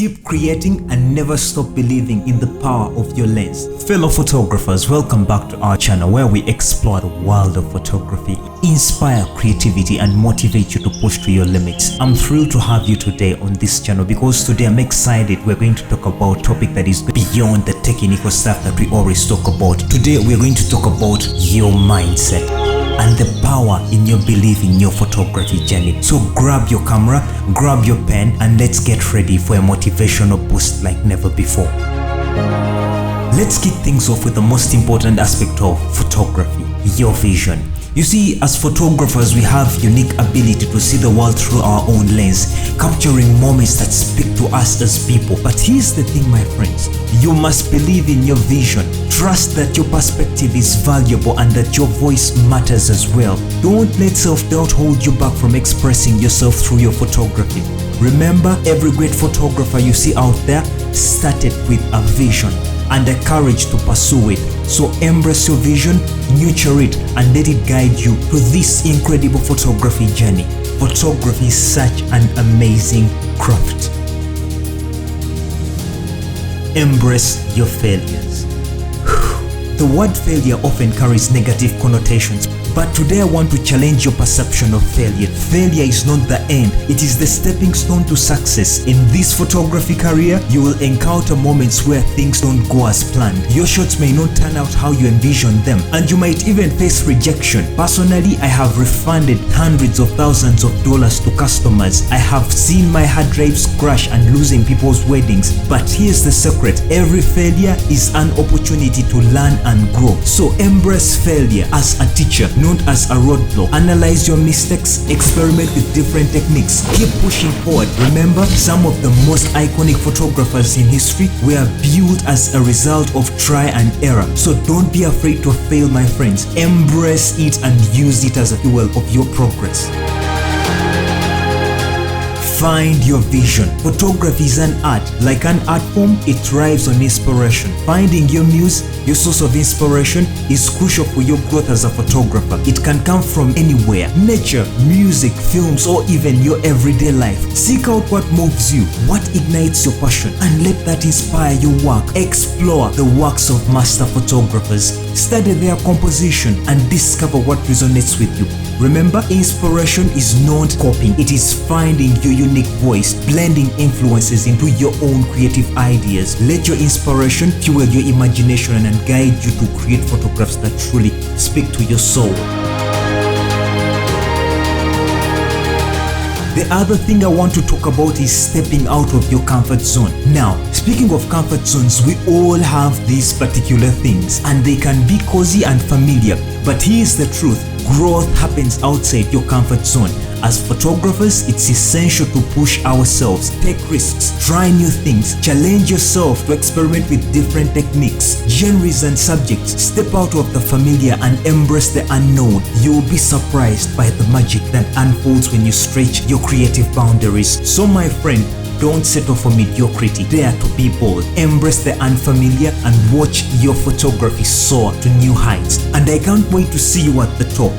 Keep creating and never stop believing in the power of your lens. Fellow photographers, welcome back to our channel where we explore the world of photography, inspire creativity and motivate you to push to your limits. I'm thrilled to have you today on this channel because today I'm excited. We're going to talk about a topic that is beyond the technical stuff that we always talk about. Today we're going to talk about your mindset and the power in your belief in your photography journey. So grab your camera, grab your pen, and let's get ready for a motivational boost like never before. Let's kick things off with the most important aspect of photography, your vision. You see, as photographers, we have unique ability to see the world through our own lens, capturing moments that speak to us as people. But here's the thing, my friends, you must believe in your vision. Trust that your perspective is valuable and that your voice matters as well. Don't let self-doubt hold you back from expressing yourself through your photography. Remember, every great photographer you see out there started with a vision and the courage to pursue it. So embrace your vision, nurture it, and let it guide you to this incredible photography journey. Photography is such an amazing craft. Embrace your failures. The word failure often carries negative connotations, but today I want to challenge your perception of failure. Failure is not the end, it is the stepping stone to success. In this photography career, you will encounter moments where things don't go as planned. Your shots may not turn out how you envisioned them, and you might even face rejection. Personally, I have refunded hundreds of thousands of dollars to customers. I have seen my hard drives crash and losing people's weddings. But here's the secret: every failure is an opportunity to learn and grow. So embrace failure as a teacher, not as a roadblock. Analyze your mistakes, experiment with different techniques, keep pushing forward. Remember, some of the most iconic photographers in history were built as a result of try and error. So don't be afraid to fail, my friends. Embrace it and use it as a fuel of your progress. Find your vision. Photography is an art. Like an art form, it thrives on inspiration. Finding your muse, your source of inspiration, is crucial for your growth as a photographer. It can come from anywhere: nature, music, films, or even your everyday life. Seek out what moves you, what ignites your passion, and let that inspire your work. Explore the works of master photographers. Study their composition and discover what resonates with you. Remember, inspiration is not copying, it is finding your unique voice, blending influences into your own creative ideas. Let your inspiration fuel your imagination and guide you to create photographs that truly speak to your soul. The other thing I want to talk about is stepping out of your comfort zone. Now, speaking of comfort zones, we all have these particular things and they can be cozy and familiar. But here's the truth: growth happens outside your comfort zone. As photographers, it's essential to push ourselves, take risks, try new things, challenge yourself to experiment with different techniques, genres and subjects. Step out of the familiar and embrace the unknown. You'll be surprised by the magic that unfolds when you stretch your creative boundaries. So my friend, don't settle for mediocrity. Dare to be bold. Embrace the unfamiliar and watch your photography soar to new heights. And I can't wait to see you at the top.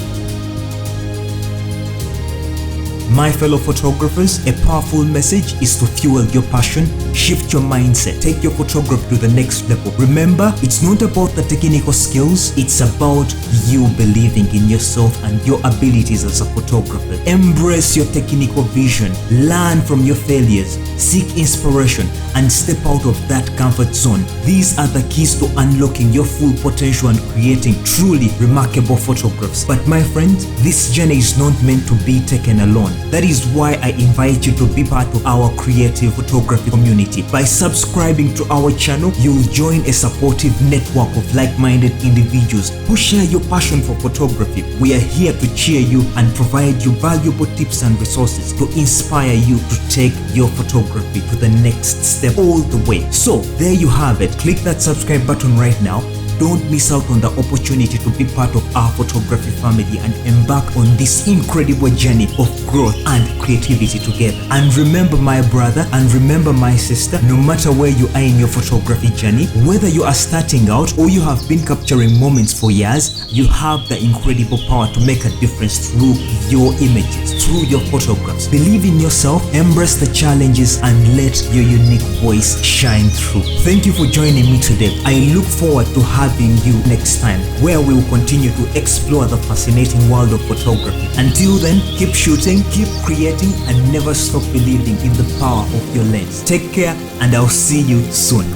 My fellow photographers, a powerful message is to fuel your passion, shift your mindset, take your photography to the next level. Remember, it's not about the technical skills, it's about you believing in yourself and your abilities as a photographer. Embrace your technical vision, learn from your failures, seek inspiration, and step out of that comfort zone. These are the keys to unlocking your full potential and creating truly remarkable photographs. But my friends, this journey is not meant to be taken alone. That is why I invite you to be part of our creative photography community. By subscribing to our channel, you'll join a supportive network of like-minded individuals who share your passion for photography. We are here to cheer you and provide you valuable tips and resources to inspire you to take your photography to the next step all the way. So there you have it. Click that subscribe button right now. don't miss out on the opportunity to be part of our photography family and embark on this incredible journey of growth and creativity together. And remember, my brother, and remember, my sister, no matter where you are in your photography journey, whether you are starting out or you have been capturing moments for years, you have the incredible power to make a difference through your images, through your photographs. Believe in yourself, embrace the challenges, and let your unique voice shine through. Thank you for joining me today. I look forward to having you next time, where we will continue to explore the fascinating world of photography. Until then, keep shooting, keep creating, and never stop believing in the power of your lens. Take care, and I'll see you soon.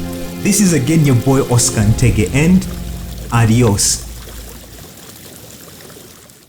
This is again your boy Oscar Ntege, and adios.